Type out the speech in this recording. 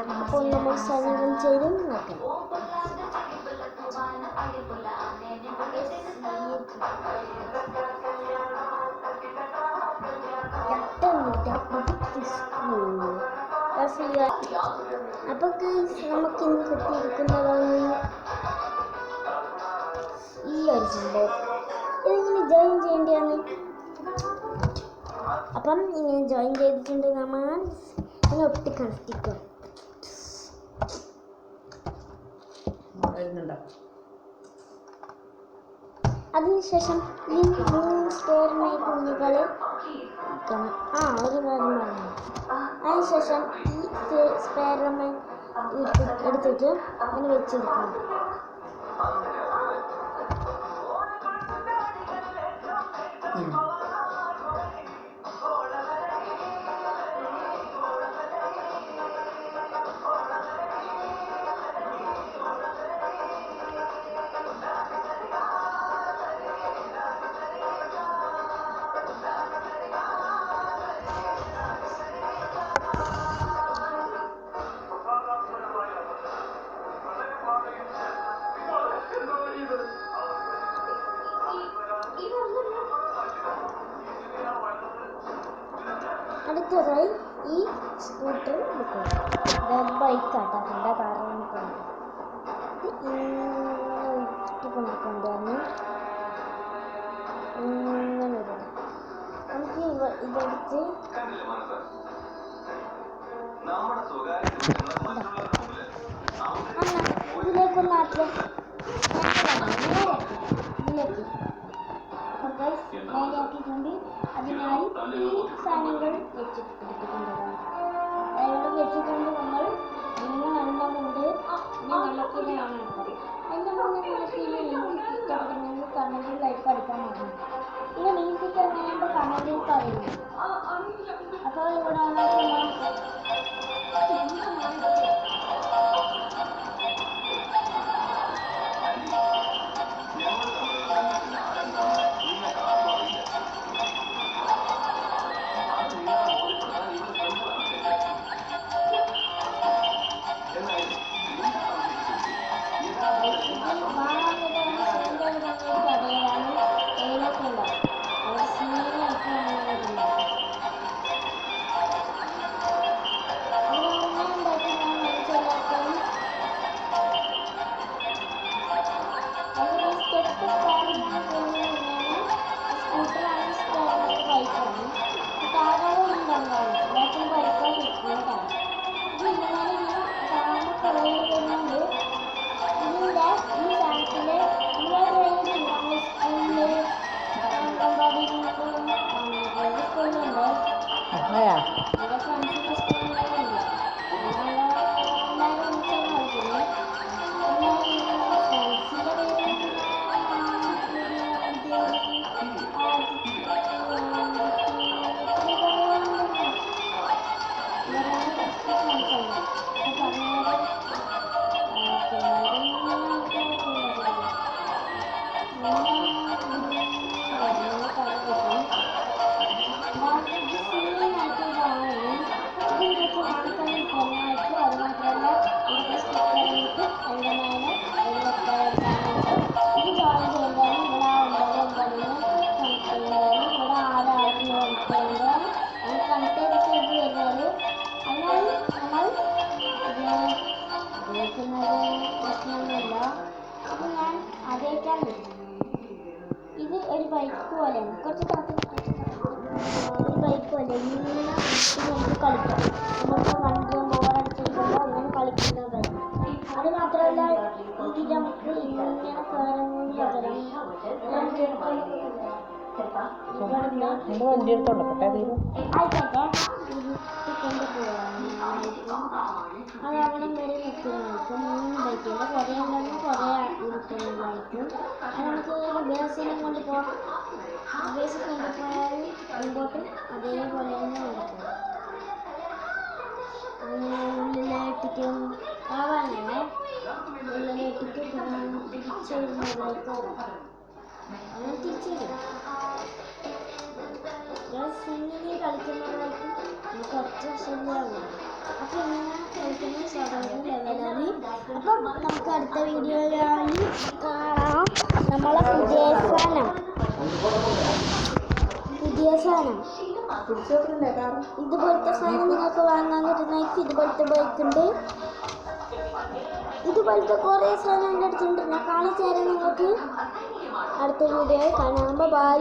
അപ്പോൾ നമ്മൾ സജീവം ചെയ്ത് നോക്കാം. അപ്പോൾ നമുക്ക് ഇന്ന് കിട്ടിയിരിക്കുന്നതാണ് ഈ ഒരു സംഭവം. ഇതിങ്ങനെ ജോയിൻ ചെയ്യേണ്ടതാണ്. അപ്പം ഇങ്ങനെ ജോയിൻ ചെയ്തിട്ടുണ്ട്. നമ്മൾ ഇങ്ങനെ ഒട്ടി കണക്റ്റിക്കും. അതിനുശേഷം ഈ സ്പെയറിനെ കുഞ്ഞുകളെ ഒരു കാര്യം പറഞ്ഞു. അതിനുശേഷം ഈ സ്പെയറിനെ എടുത്തിട്ട് അങ്ങനെ വെച്ചെടുക്കണം. അടുത്തതായി ഈ സ്കൂട്ടർ ബൈക്കാട്ടോ. എൻ്റെ കാറാണ് ഇങ്ങനെ ഇട്ടുകൊണ്ടിരിക്കൊണ്ടാണ്. ഇങ്ങനെ നമുക്ക് ഇതെടുത്ത് ഇതിലേക്കൊന്ന് ആക്കിയാൽ ഇതിലേക്ക് നേരെയാക്കിയിട്ടുണ്ട്. അതിനായി ഈ സാധനങ്ങൾ വെച്ചിട്ടുള്ളതാണ്. അവിടെ വെച്ചിട്ടുണ്ട്. നമ്മൾ എണ്ണമുണ്ട്. വെള്ളത്തിലാണ് അതിൻ്റെ മുന്നേ നമുക്ക് കണ്ണൂർ ലൈഫ് അടിക്കാൻ പറ്റും. പിന്നെ മ്യൂസിക് എങ്ങനെയുണ്ട് കണ്ണൂരിൽ പറയുന്നു. അപ്പോൾ ഇവിടെ പ്രശ്നമൊന്നുമില്ല. ഇത് ഞാൻ അതേക്കാൻ ഇത് ഒരു ബൈക്ക് പോലെയാണ്. കുറച്ച് ഒരു ബൈക്ക് പോലെ ഇങ്ങനെ നമുക്ക് കളിക്കാം. നമുക്ക് വണ്ടി ബോറടിച്ചിരിക്കുമ്പോൾ ഇങ്ങനെ കളിക്കുന്ന ബൈക്ക്. അത് മാത്രമല്ല ഇത് നമുക്ക് ഇങ്ങനെ കയറുന്നതിന് പകരം ആയിക്കോട്ടെ അതവിടെ വരെ നിൽക്കുന്നതായിരിക്കും. 3 ബൈക്കിൻ്റെ കുറേ ഉണ്ടെങ്കിൽ കുറേ ഇരിക്കുന്നതായിരിക്കും. അത് നമുക്ക് റിവേഴ്സിലും കൊണ്ടുപോകാം. റിവേഴ്സിൽ കൊണ്ടുപോയാൽ മുമ്പോട്ട് അതേപോലെ തന്നെ നടക്കും. അങ്ങനെ ഉള്ളിലായിട്ടിട്ടും ആവാനല്ലേ ഉള്ളിലായിട്ടിട്ട് തിരിച്ചു വരുന്നതായിട്ട് അങ്ങനെ തിരിച്ചു വരും. ഇങ്ങനെ കളിക്കുന്നതായിരിക്കും കുറച്ച് ശരിയാവും. അപ്പോൾ ഇങ്ങനെ കളിക്കുന്ന സാധാരണ ലെവലാണ്. അപ്പം നമുക്ക് അടുത്ത വീഡിയോയിൽ കാണാം. നമ്മളെ പുതിയ സാധനം ഇതുപോലത്തെ സാധനം നിങ്ങൾക്ക് വാങ്ങാൻ കിട്ടുന്നതായിരിക്കും. ഇതുപോലത്തെ ബൈക്കുണ്ട്, ഇതുപോലത്തെ കുറേ സാധനം എൻ്റെ അടുത്തുണ്ട്. ഞാൻ കാണിച്ചു തരാം നിങ്ങൾക്ക് അടുത്ത വീഡിയോയിൽ കാണാം. ബൈ.